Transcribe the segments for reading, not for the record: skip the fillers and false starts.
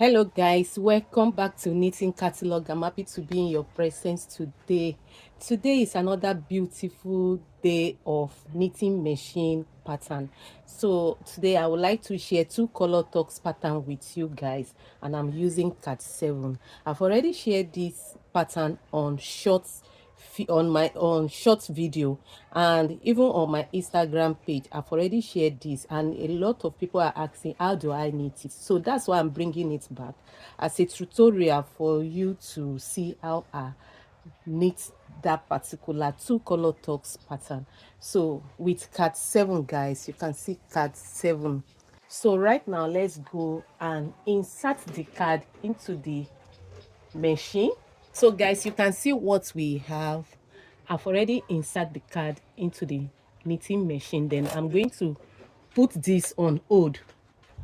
Hello guys, welcome back to Knitting Catalog. I'm happy to be in your presence today. Today is another beautiful day of knitting machine pattern. So today I would like to share two color tux pattern with you guys, and I'm using cat 7. I've already shared this pattern on short video, and even on my Instagram page I've already shared this, and a lot of people are asking how do I knit it. So that's why I'm bringing it back as a tutorial for you to see how I knit that particular two color tux pattern. So with cat 7 guys, you can see cat 7. So right now let's go and insert the card into the machine. So guys, you can see what we have. I've already inserted the card into the knitting machine. Then I'm going to put this on hold.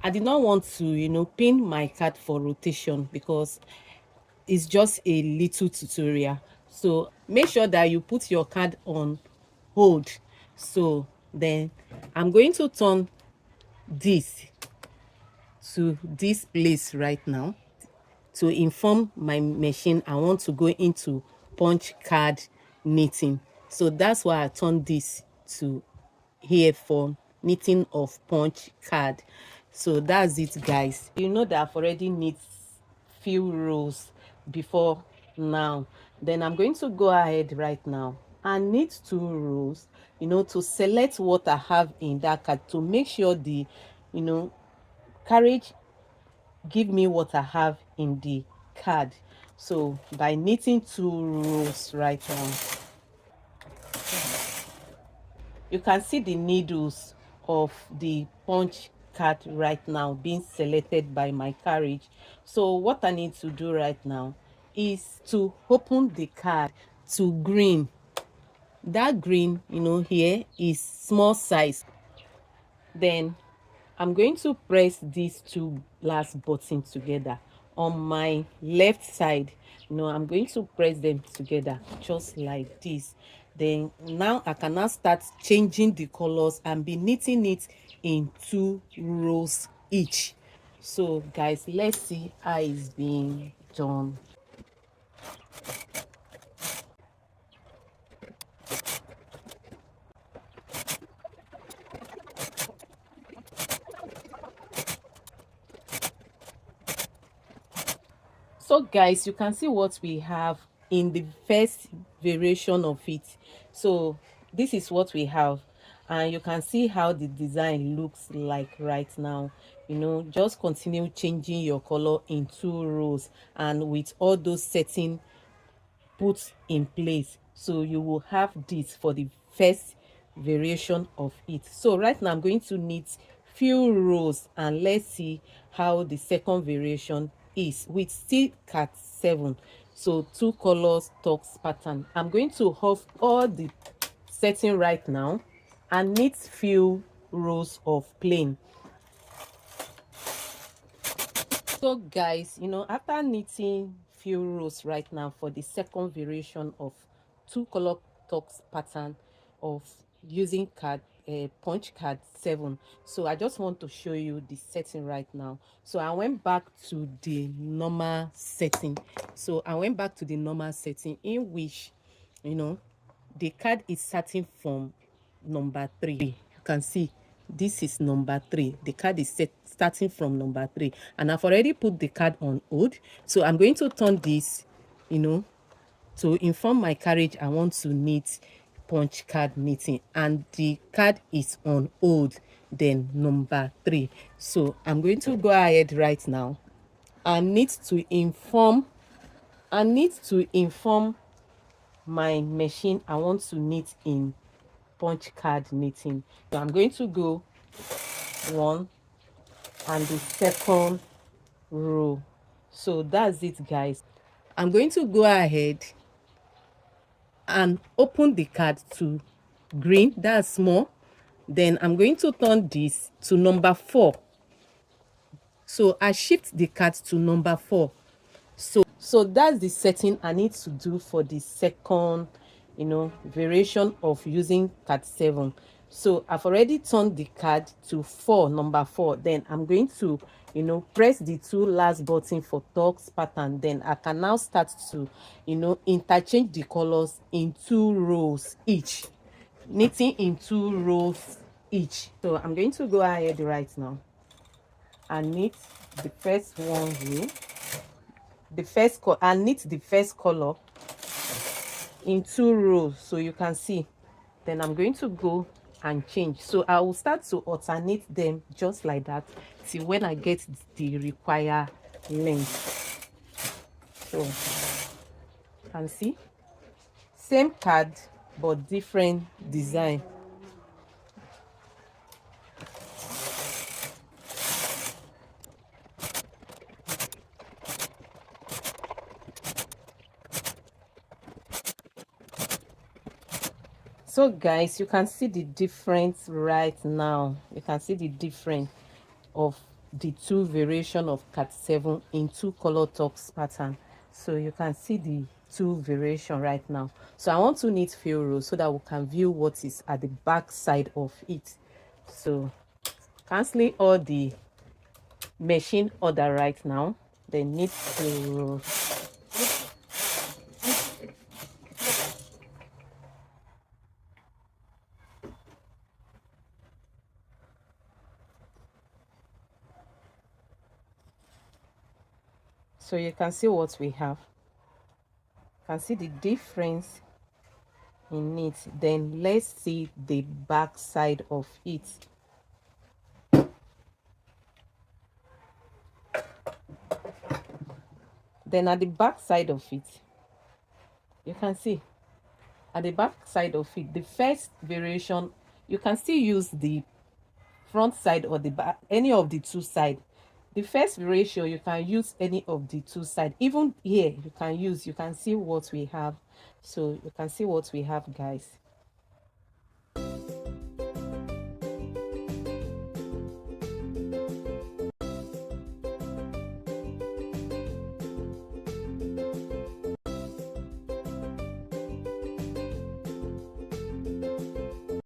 I did not want to pin my card for rotation because it's just a little tutorial. So make sure that you put your card on hold. So then I'm going to turn this to this place right now to inform my machine I want to go into punch card knitting. So that's why I turned this to here for knitting of punch card. So that's it guys. You know that I've already knit few rows before now. Then I'm going to go ahead right now and knit 2 rows, to select what I have in that card, to make sure the carriage give me what I have in the card. So by knitting 2 rows right now, you can see the needles of the punch card right now being selected by my carriage. So what I need to do right now is to open the card to green. That green here is small size. Then I'm going to press these two last buttons together on my left side. I'm going to press them together just like this. Then now I can now start changing the colors and be knitting it in 2 rows each. So guys, let's see how it's being done. So guys, you can see what we have in the first variation of it. So this is what we have, and you can see how the design looks like right now. Just continue changing your color in 2 rows, and with all those settings put in place, so you will have this for the first variation of it. So right now I'm going to knit few rows, and let's see how the second variation is with still cat 7. So 2 colors tux pattern. I'm going to off all the setting right now and knit few rows of plain. So guys, after knitting few rows right now for the second variation of 2 color tux pattern of using card punch card 7, so I just want to show you the setting right now. So I went back to the normal setting. In which the card is starting from number 3. You can see this is number 3. The card is starting from number 3, and I've already put the card on hold. So I'm going to turn this to inform my carriage I want to knit punch card knitting, and the card is on hold, then number 3. So I'm going to go ahead right now and need to inform my machine I want to knit in punch card knitting. So I'm going to go 1 and the second row. So that's it guys. I'm going to go ahead and open the card to green, that's small. Then I'm going to turn this to number 4. So I shift the card to number 4. So that's the setting I need to do for the second variation of using card 7. So I've already turned the card to 4, number 4. Then I'm going to, press the 2 last button for tux pattern. Then I can now start to, interchange the colors in 2 rows each, knitting in 2 rows each. So I'm going to go ahead right now and knit the first one row, and knit the first color in 2 rows, so you can see. Then I'm going to go and change, so I will start to alternate them just like that till when I get the required length. So you can see, same card but different design. So guys, you can see the difference right now. You can see the difference of the 2 variation of cat 7 in 2 color tux pattern. So you can see the 2 variation right now. So I want to knit few rows so that we can view what is at the back side of it. So canceling all the machine order right now, then knit few rows. So you can see what we have. You can see the difference in it. Then let's see the back side of it. Then at the back side of it, you can see at the back side of it, the first variation, you can still use the front side or the back, any of the 2 sides. The first variation, you can use any of the 2 sides. Even here, you can see what we have. So you can see what we have, guys.